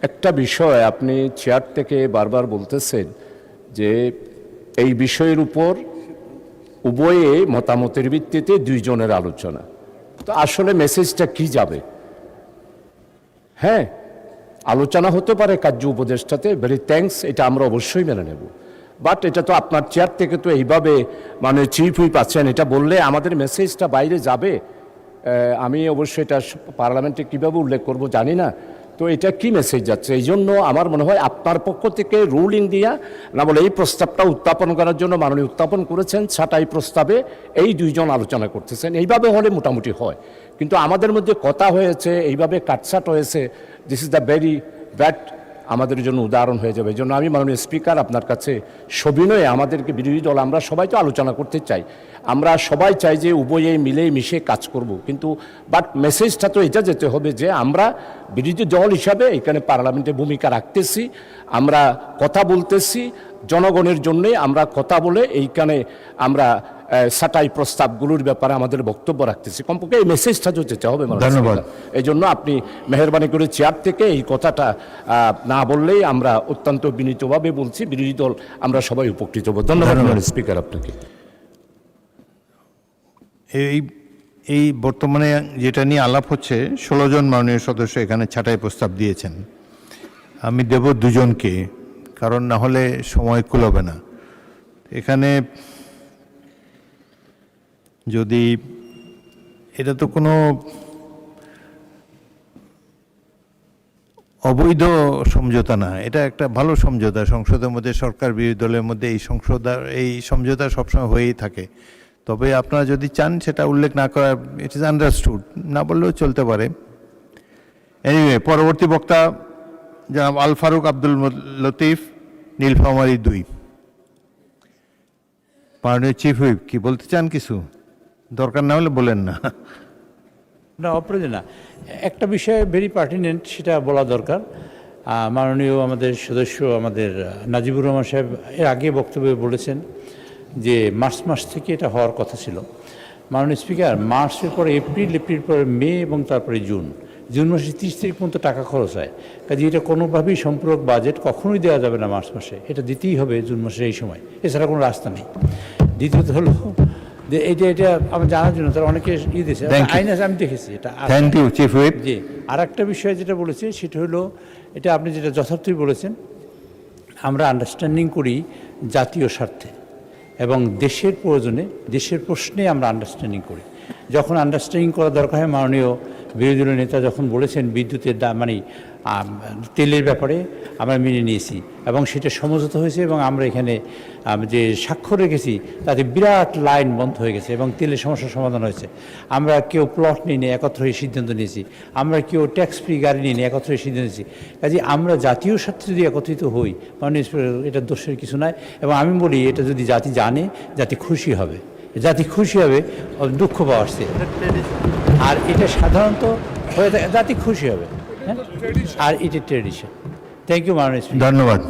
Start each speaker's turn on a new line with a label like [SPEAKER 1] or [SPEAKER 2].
[SPEAKER 1] একটা বিষয় আপনি চেয়ার থেকে বারবার বলতেছেন যে এই বিষয়ের উপর উভয়ে মতামতের ভিত্তিতে দুইজনের আলোচনা। তো আসলে মেসেজটা কি যাবে? হ্যাঁ, আলোচনা হতে পারে কার্য উপদেষ্টাতে, ভেরি থ্যাঙ্কস, এটা আমরা অবশ্যই মেনে নেব। বাট এটা তো আপনার চেয়ার থেকে তো এইভাবে মানে চিফ হুইপ আছেন, এটা বললে আমাদের মেসেজটা বাইরে যাবে। আমি অবশ্যই এটা পার্লামেন্টে কীভাবে উল্লেখ করব জানি না। তো এটা কি মেসেজ যাচ্ছে? এই জন্য আমার মনে হয় আপনার পক্ষ থেকে রুলিং দিয়া না বলে এই প্রস্তাবটা উত্থাপন করার জন্য মাননীয় উত্থাপন করেছেন, ছাঁটাই প্রস্তাবে এই দুইজন আলোচনা করতেছেন, এইভাবে হলে মোটামুটি হয়। কিন্তু আমাদের মধ্যে কথা হয়েছে, এইভাবে কাটছাট হয়েছে, this is the very bad, আমাদের জন্য উদাহরণ হয়ে যাবে। এই জন্য আমি মাননীয় স্পিকার আপনার কাছে সবিনয়ে, আমাদেরকে বিরোধী দল আমরা সবাই তো আলোচনা করতে চাই, আমরা সবাই চাই যে উভয়ে মিলে মিশে কাজ করব, কিন্তু বাট মেসেজটা তো এটা যেতে হবে যে আমরা বিরোধী দল হিসাবে এখানে পার্লামেন্টে ভূমিকা রাখতেছি, আমরা কথা বলতেছি, জনগণের জন্যে আমরা কথা বলে এইখানে আমরা ছাঁটাই প্রস্তাবগুলোর ব্যাপারে আমাদের বক্তব্য রাখতেছি। কমপক্ষে এই মেসেজটা তো যেতে হবে।
[SPEAKER 2] ধন্যবাদ।
[SPEAKER 1] এই জন্য আপনি মেহরবানি করে চেয়ার থেকে এই কথাটা না বললেই আমরা অত্যন্ত বিনীতভাবে বলছি, বিরোধী দল আমরা সবাই উপকৃত হব। ধন্যবাদ স্পিকার আপনাকে।
[SPEAKER 2] এই বর্তমানে যেটা নিয়ে আলাপ হচ্ছে, 16 জন মাননীয় সদস্য এখানে ছাঁটাই প্রস্তাব দিয়েছেন। আমি দেব 2 জনকে, কারণ না হলে সময় কুলাবে না। এখানে যদি এটা তো কোনো অবৈধ সমঝোতা না, এটা একটা ভালো সমঝোতা। সংসদের মধ্যে সরকার বিরোধী দলের মধ্যে এই সমঝোতা সবসময় হয়েই থাকে। তবে আপনারা যদি চান সেটা উল্লেখ না করা, ইট ইজ আন্ডারস্টুড, না বললেও চলতে পারে। এনিওয়ে, পরবর্তী বক্তা জনাব আল ফারুক আব্দুল লতিফ, নীলফামারী 2। মাননীয় চিফ হুইপ কি বলতে চান? কিছু দরকার না হলে বলেন না।
[SPEAKER 3] না, অপ্রয়োজন না। একটা বিষয় ভেরি পার্টিনেন্ট, সেটা বলা দরকার। মাননীয় আমাদের সদস্য আমাদের নাজিবুর রহমান সাহেব এর আগে বক্তব্যে বলেছেন যে মার্চ মাস থেকে এটা হওয়ার কথা ছিল। মাননীয় স্পিকার, মার্চের পরে এপ্রিল, এপ্রিল পরে মে এবং তারপরে জুন মাসে 30 তারিখ পর্যন্ত টাকা খরচ হয়। কাজে এটা কোনোভাবেই সম্পূরক বাজেট কখনোই দেওয়া যাবে না মার্চ মাসে, এটা দিতেই হবে জুন মাসের এই সময়, এছাড়া কোনো রাস্তা নেই। দ্বিতীয়ত হলো যে এটা আমার জানার জন্য তারা অনেকে দিয়েছে, আইন আছে, আমি দেখেছি এটা।
[SPEAKER 2] Thank you chief whip.
[SPEAKER 3] জি, আর একটা বিষয় যেটা বলেছে সেটা হলো, এটা আপনি যেটা যথার্থই বলেছেন, আমরা আন্ডারস্ট্যান্ডিং করি জাতীয় স্বার্থে এবং দেশের প্রয়োজনে, দেশের প্রশ্নে আমরা আন্ডারস্ট্যান্ডিং করি। যখন আন্ডারস্ট্যান্ডিং করা দরকার হয়, মাননীয় বিরোধী দলের নেতা যখন বলেছেন বিদ্যুতের দাম মানে তেলের ব্যাপারে, আমরা মেনে নিয়েছি এবং সেটা সমঝোতা হয়েছে এবং আমরা এখানে যে স্বাক্ষর রেখেছি তাতে বিরাট লাইন বন্ধ হয়ে গেছে এবং তেলের সমস্যার সমাধান হয়েছে। আমরা কেউ প্লট নিয়ে নিয়ে একত্র হয়ে সিদ্ধান্ত নিয়েছি, আমরা কেউ ট্যাক্স ফ্রি গাড়ি নিয়ে নিয়ে একত্র হয়ে সিদ্ধান্ত নিয়েছি। কাজে আমরা জাতীয় স্বার্থে যদি একত্রিত হই, মানে এটা দোষের কিছু নয়। এবং আমি বলি, এটা যদি জাতি জানে, জাতি খুশি হবে, জাতি খুশি হবে, দুঃখ পাওয়া আসছে। আর এটা সাধারণত হয়ে থাকে, জাতি খুশি হবে। হ্যাঁ, আর এটা ট্রেডিশন। থ্যাংক ইউ মাননীয় স্পিকার।
[SPEAKER 2] ধন্যবাদ।